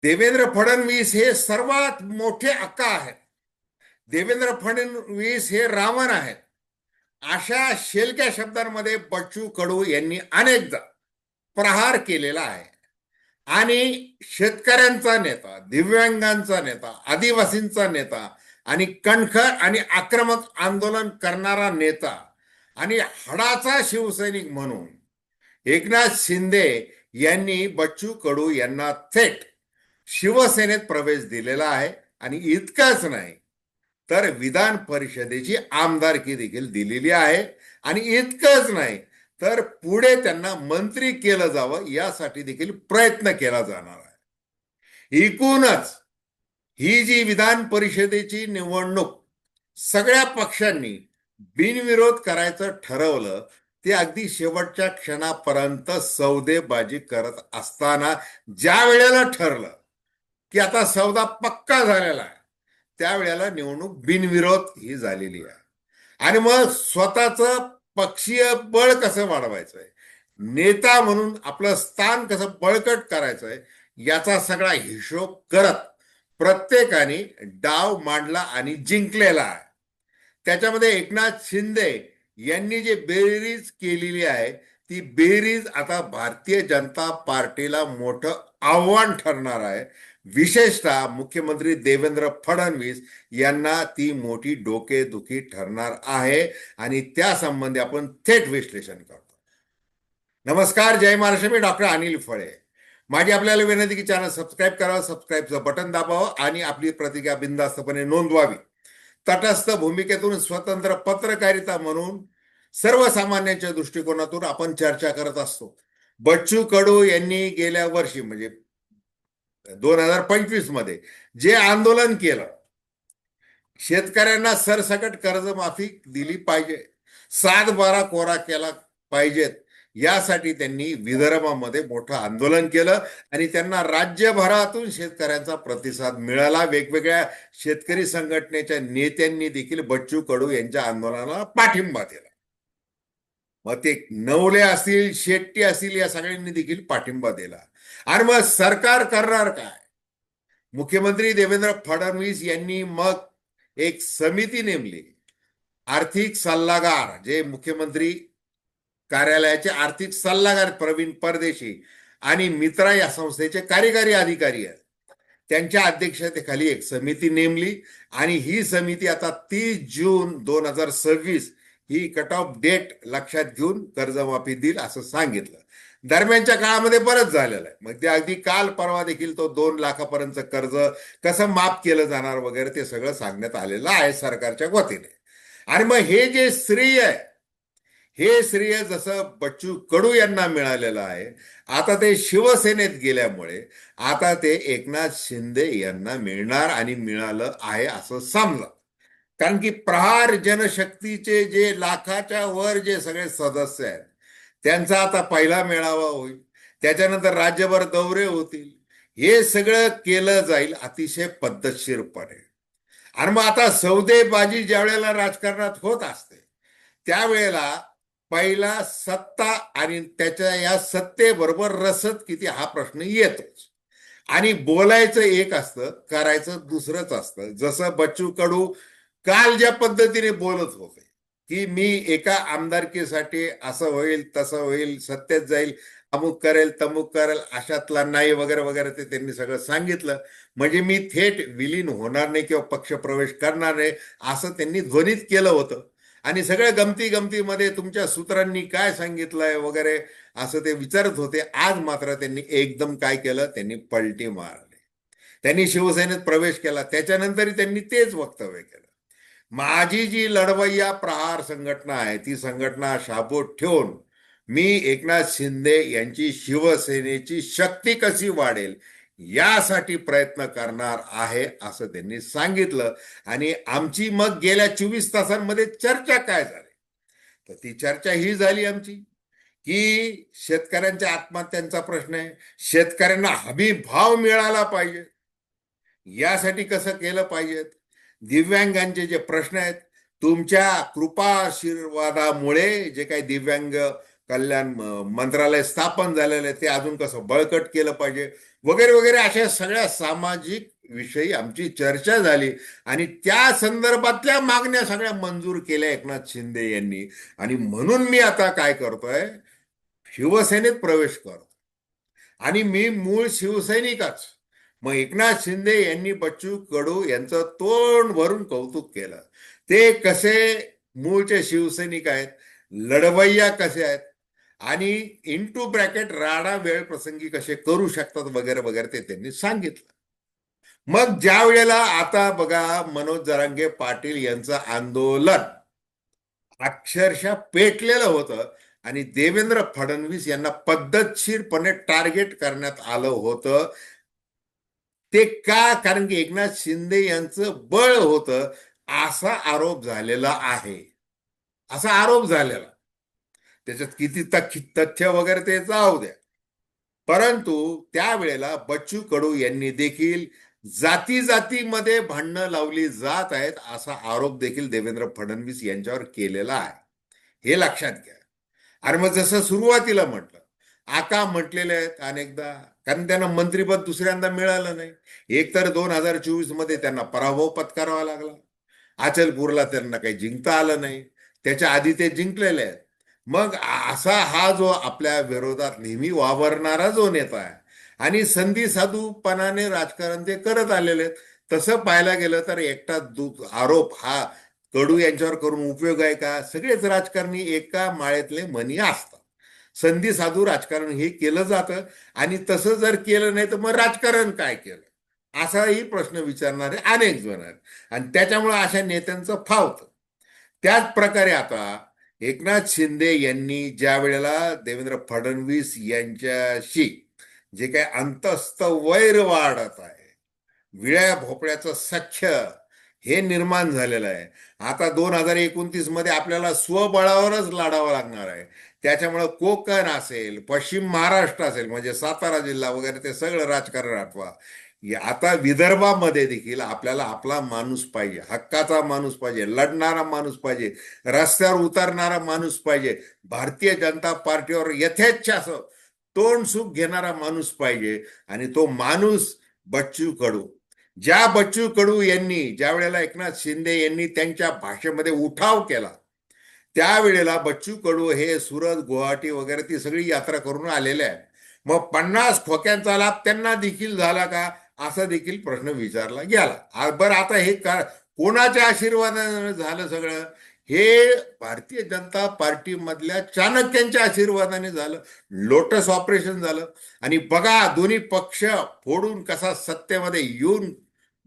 देवेंद्र फडणवीस हे सर्वात मोठे अक्का आहेत. देवेंद्र फडणवीस हे रावण आहेत. अशा शेलक्या शब्दांमध्ये बच्चू कडू यांनी अनेकदा प्रहार केलेला आहे. आणि शेतकऱ्यांचा नेता, दिव्यांगांचा नेता, आदिवासींचा नेता आणि कणखर आणि आक्रमक आंदोलन करणारा नेता आणि हाडाचा शिवसैनिक म्हणून एकनाथ शिंदे यांनी बच्चू कडू यांना थेट शिवसेनेत प्रवेश दिलेला आहे. आणि इतकंच नाही तर विधान परिषदेची आमदारकी देखील दिलेली आहे. आणि इतकंच नाही तर पुढे त्यांना मंत्री केलं जावं यासाठी देखील प्रयत्न केला जाणार आहे. एकूणच ही जी विधान परिषदेची निवडणूक सगळ्या पक्षांनी बिनविरोध करायचं ठरवलं, ते अगदी शेवटच्या क्षणापर्यंत सौदेबाजी करत असताना ज्या वेळेला ठरलं की आता सौदा पक्का झालेला आहे, त्यावेळेला निवडणूक बिनविरोध ही झालेली आहे. आणि मग स्वतःचं पक्षीय बळ कसं वाढवायचंय, नेता म्हणून आपलं स्थान कसं बळकट करायचंय, याचा सगळा हिशोब करत प्रत्येकाने डाव मांडला आणि जिंकलेला आहे. त्याच्यामध्ये एकनाथ शिंदे यांनी जे बेरीज केलेली आहे, ती बेरीज आता भारतीय जनता पार्टीला मोठं आव्हान ठरणार आहे. विशेषतः मुख्यमंत्री देवेंद्र फडणवीस यांना ती मोठी डोकेदुखी ठरणार आहे. आणि त्या संबंधी आपण थेट विश्लेषण करतो. नमस्कार, जय महाराष्ट्र. मी डॉक्टर अनिल फळे. माझी आपल्याला विनंती की चॅनल सबस्क्राईब करावं, सबस्क्राईबचं बटन दाबावं आणि आपली प्रतिक्रिया बिनधास्तपणे नोंदवावी. तटस्थ भूमिकेतून स्वतंत्र पत्रकारिता म्हणून सर्वसामान्यांच्या दृष्टिकोनातून आपण चर्चा करत असतो. बच्चू कडू यांनी गेल्या वर्षी म्हणजे 2025 मध्ये जे आंदोलन केलं, शेतकऱ्यांना सरसकट कर्जमाफी दिली पाहिजे, 7-12 कोरा केला पाहिजेत, यासाठी त्यांनी विदर्भामध्ये मोठं आंदोलन केलं. आणि त्यांना राज्यभरातून शेतकऱ्यांचा प्रतिसाद मिळाला. वेगवेगळ्या शेतकरी संघटनेच्या नेत्यांनी देखील बच्चू कडू यांच्या आंदोलनाला पाठिंबा दिला. मग ते नवले असतील, शेट्टी असतील, या सगळ्यांनी देखील पाठिंबा दिला. आणि मग सरकार करणार काय? मुख्यमंत्री देवेंद्र फडणवीस यांनी मग एक समिती नेमली. आर्थिक सल्लागार, जे मुख्यमंत्री कार्यालयाचे आर्थिक सल्लागार प्रवीण परदेशी आणि मित्रा या संस्थेचे कार्यकारी अधिकारी आहेत, त्यांच्या अध्यक्षतेखाली एक समिती नेमली. आणि ही समिती आता 30 जून 2026 ही कट ऑफ डेट लक्षात घेऊन कर्जमाफी देईल असं सांगितलं. दरम्यानच्या काळामध्ये बरंच झालेलं आहे. मग ते अगदी काल परवा देखील तो 2 लाखापर्यंत कर्ज कसं माफ केलं जाणार वगैरे ते सगळं सांगण्यात आलेलं आहे सरकारच्या वतीने. आणि मग हे जे श्रेय आहे, हे श्रेय जसं बच्चू कडू यांना मिळालेलं आहे, आता ते शिवसेनेत गेल्यामुळे आता ते एकनाथ शिंदे यांना मिळणार आणि मिळालं आहे असं समजा. कारण की प्रहार जनशक्तीचे जे लाखाच्या वर जे सगळे सदस्य आहेत, त्यांचा आता पहिला मेळावा होईल, त्याच्यानंतर राज्यभर दौरे होतील. हे सगळं केलं जाईल अतिशय पद्धतशीरपणे. आणि मग आता सौदेबाजी ज्या वेळेला राजकारणात होत असते, त्यावेळेला पहिला सत्ता आणि त्याच्या या सत्तेबरोबर रसद किती हा प्रश्न येतोच. आणि बोलायचं एक असतं, करायचं दुसरंच असतं. जसं बच्चू कडू काल ज्या पद्धतीने बोलत होते की मी एका आमदारकीसाठी असं होईल, तसं होईल, सत्तेत जाईल, अमुक करेल, तमुक करेल, अशातला नाही वगैरे वगैरे, ते त्यांनी सगळं सांगितलं. म्हणजे मी थेट विलीन होणार नाही किंवा पक्षप्रवेश करणार नाही असं त्यांनी ध्वनित केलं होतं. आणि सगळ्या गमती गमतीमध्ये तुमच्या सूत्रांनी काय सांगितलंय वगैरे असं ते विचारत होते. आज मात्र त्यांनी एकदम काय केलं, त्यांनी पलटी मारली. त्यांनी शिवसेनेत प्रवेश केला. त्याच्यानंतरही त्यांनी तेच वक्तव्य केलं. माझी जी लढवय्या प्रहार संघटना आहे, ती संघटना शाबूत ठेवून मी एकनाथ शिंदे यांची शिवसेनेची शक्ती कशी वाढेल यासाठी प्रयत्न करणार आहे असं त्यांनी सांगितलं. आणि आमची मग गेल्या 24 तासांमध्ये चर्चा काय झाली, तर ती चर्चा ही झाली आमची की शेतकऱ्यांच्या आत्महत्यांचा प्रश्न आहे, शेतकऱ्यांना हमी भाव मिळाला पाहिजे, यासाठी कसं केलं पाहिजे, दिव्यांगांचे जे प्रश्न आहेत, तुमच्या कृपाशीर्वादामुळे जे काही दिव्यांग कल्याण मंत्रालय स्थापन झालेलं आहे, ते अजून कसं बळकट केलं पाहिजे वगैरे वगैरे, अशा सगळ्या सामाजिक विषयी आमची चर्चा झाली. आणि त्या संदर्भातल्या मागण्या सगळ्या मंजूर केल्या एकनाथ शिंदे यांनी. आणि म्हणून मी आता काय करतोय, शिवसेनेत प्रवेश करतो. आणि मी मूळ शिवसैनिकच. मग एकनाथ शिंदे यांनी बच्चू कडू यांचं तोंड भरून कौतुक केलं. ते कसे मूळचे शिवसैनिक आहेत, लढवय्या कसे आहेत, आणि इंटू ब्रॅकेट राडा वेळ प्रसंगी कसे करू शकतात वगैरे वगैरे ते त्यांनी सांगितलं. मग ज्या वेळेला आता बघा, मनोज जरांगे पाटील यांचं आंदोलन अक्षरशः पेटलेलं होतं आणि देवेंद्र फडणवीस यांना पद्धतशीरपणे टार्गेट करण्यात आलं होतं. ते का? कारण की एकनाथ शिंदे यांचं बळ होतं, असा आरोप झालेला आहे. असा आरोप झालेला. त्याच्यात किती तथ्य वगैरे ते जाऊ द्या. परंतु त्यावेळेला बच्चू कडू यांनी देखील जाती जातीमध्ये भांडणं लावली जात आहेत असा आरोप देखील देवेंद्र फडणवीस यांच्यावर केलेला आहे. हे लक्षात घ्या. आणि मग जसं सुरुवातीला म्हटलं, आका म्हटलेले आहेत अनेकदा, कारण त्यांना मंत्रिपद दुसऱ्यांदा मिळालं नाही. एक तर 2024 मध्ये त्यांना पराभव पत्करावा लागला. अचलपूरला त्यांना काही जिंकता आलं नाही. त्याच्या आधी ते जिंकलेले आहेत. मग असा हा जो आपल्या विरोधात नेहमी वावरणारा जो नेता आहे आणि संधी साधूपणाने राजकारण ते करत आलेले आहेत, तसं पाहायला गेलं तर एकटा आरोप हा कडू यांच्यावर करून उपयोग आहे का? सगळेच राजकारणी एका माळेतले मणी असतात. संधी साधू राजकारण हे केलं जातं. आणि तसं जर केलं नाही तर मग राजकारण काय केलं, असाही प्रश्न विचारणारे अनेक जण आहेत. आणि त्याच्यामुळे अशा नेत्यांचं फावतं. त्याच प्रकारे आता एकनाथ शिंदे यांनी ज्या वेळेला देवेंद्र फडणवीस यांच्याशी जे काही अंतस्थ वैर वाढत आहे, विळ्या भोपळ्याचं सख्य हे निर्माण झालेलं आहे. आता 2029 मध्ये आपल्याला स्वबळावरच लढावं लागणार आहे. त्याच्यामुळं कोकण असेल, पश्चिम महाराष्ट्र असेल, म्हणजे सातारा जिल्हा वगैरे, ते सगळं राजकारण आठवा. आता विदर्भामध्ये देखील आपल्याला आपला माणूस पाहिजे, हक्काचा माणूस पाहिजे, लढणारा माणूस पाहिजे, रस्त्यावर उतरणारा माणूस पाहिजे, भारतीय जनता पार्टीवर यथेच्छ असं तोंड सुख घेणारा माणूस पाहिजे. आणि तो माणूस बच्चू कडू. ज्या बच्चू कडू यांनी ज्या वेळेला एकनाथ शिंदे यांनी त्यांच्या भाषेमध्ये उठाव केला, त्यावेळेला बच्चू कडू हे सुरत, गुवाहाटी वगैरे ती सगळी यात्रा करून आलेले आहे. मग 50 खोक्यांचा लाभ त्यांना देखील झाला का, असा देखील प्रश्न विचारला गेला. बरं, आता हे कोणाच्या आशीर्वादाने झालं सगळं? हे भारतीय जनता पार्टी मधल्या चाणक्यांच्या आशीर्वादाने झालं. लोटस ऑपरेशन झालं. आणि बघा, दोन्ही पक्ष फोडून कसा सत्तेमध्ये येऊन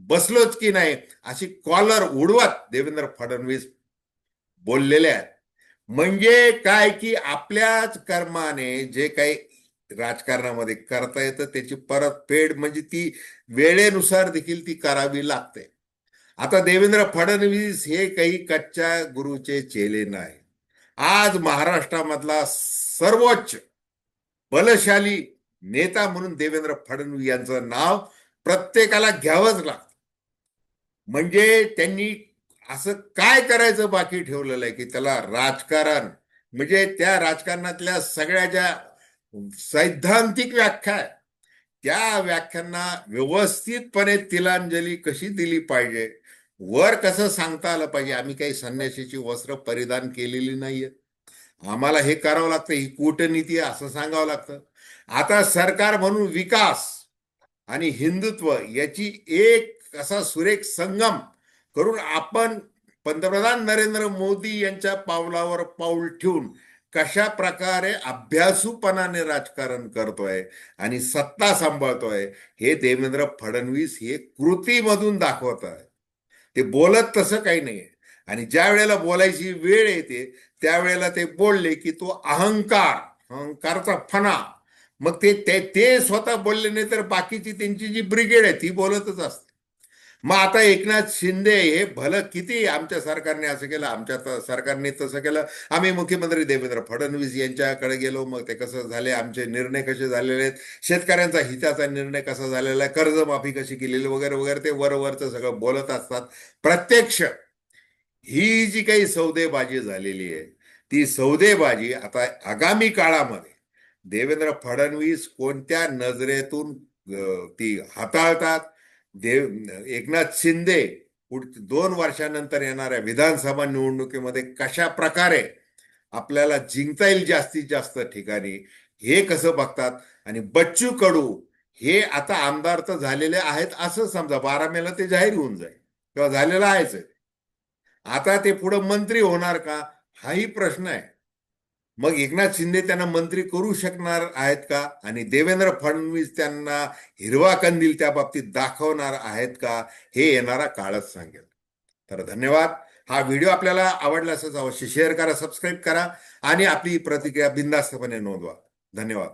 बसलोच की नाही, अशी कॉलर उडवत देवेंद्र फडणवीस बोललेले आहेत. म्हणजे काय, की आपल्याच कर्माने जे काही राजकारणामध्ये करता येतं त्याची परतफेड म्हणजे ती वेळेनुसार देखील ती करावी लागते. आता देवेंद्र फडणवीस हे काही कच्च्या गुरुचे चेले नाही. आज महाराष्ट्रामधला सर्वोच्च बलशाली नेता म्हणून देवेंद्र फडणवीस यांचं नाव प्रत्येकाला घ्यावंच लागतं. म्हणजे त्यांनी असं काय करायचं बाकी ठेवलेलं आहे की त्याला राजकारण, म्हणजे त्या राजकारणातल्या सगळ्या ज्या सैद्धांतिक व्याख्या आहेत, त्या व्याख्यांना व्यवस्थितपणे तिलांजली कशी दिली पाहिजे, वर कसं सांगता आलं पाहिजे. आम्ही काही संन्याशीची वस्त्र परिधान केलेली नाहीये. आम्हाला हे करावं लागतं, ही कूटनीती आहे असं सांगावं लागतं. आता सरकार म्हणून विकास आणि हिंदुत्व याची एक असा सुरेख संगम करून आपण पंतप्रधान नरेंद्र मोदी यांच्या पावलावर पाऊल ठेवून कशा प्रकारे अभ्यासूपणाने राजकारण करतोय आणि सत्ता सांभाळतोय, हे देवेंद्र फडणवीस हे कृतीमधून दाखवत आहे. ते बोलत तसं काही नाहीये. आणि ज्या वेळेला बोलायची वेळ येते त्यावेळेला ते बोलले की तो अहंकारचा फणा. मग ते स्वतः बोलले नाही तर बाकीची त्यांची जी ब्रिगेड आहे ती बोलतच असते. मग आता एकनाथ शिंदे हे भलं किती आमच्या सरकारने असं केलं, आमच्या सरकारने तसं केलं, आम्ही मुख्यमंत्री देवेंद्र फडणवीस यांच्याकडे गेलो, मग ते कसं झाले, आमचे निर्णय कसे झालेले आहेत, शेतकऱ्यांचा हिताचा निर्णय कसा झालेला आहे, कर्जमाफी कशी केलेली वगैरे वगैरे, ते वरवरचं सगळं बोलत असतात. प्रत्यक्ष ही जी काही सौदेबाजी झालेली आहे ती सौदेबाजी आता आगामी काळामध्ये देवेंद्र फडणवीस कोणत्या नजरेतून ती हाताळतात. एकनाथ शिंदे 2 वर्षानंतर येणाऱ्या विधानसभा निवडणुकीमध्ये कशा प्रकारे आपल्याला जिंकता येईल जास्तीत जास्त ठिकाणी, हे कसं बघतात. आणि बच्चू कडू हे आता आमदार तर झालेले आहेत असं समजा, 12 मेला ते जाहीर होऊन जाईल किंवा झालेलं आहेच. आता ते पुढे मंत्री होणार का, हाही प्रश्न आहे. मग एकनाथ शिंदे त्यांना मंत्री करू शकणार आहेत का, आणि देवेंद्र फडणवीस त्यांना हिरवा कंदील त्या बाबतीत दाखवणार आहेत का, हे येणारा काळच सांगेल. तर धन्यवाद. हा व्हिडिओ आपल्याला आवडला असेल अवश्य शेअर करा, सबस्क्राईब करा आणि आपली प्रतिक्रिया बिनधास्तपणे नोंदवा. धन्यवाद.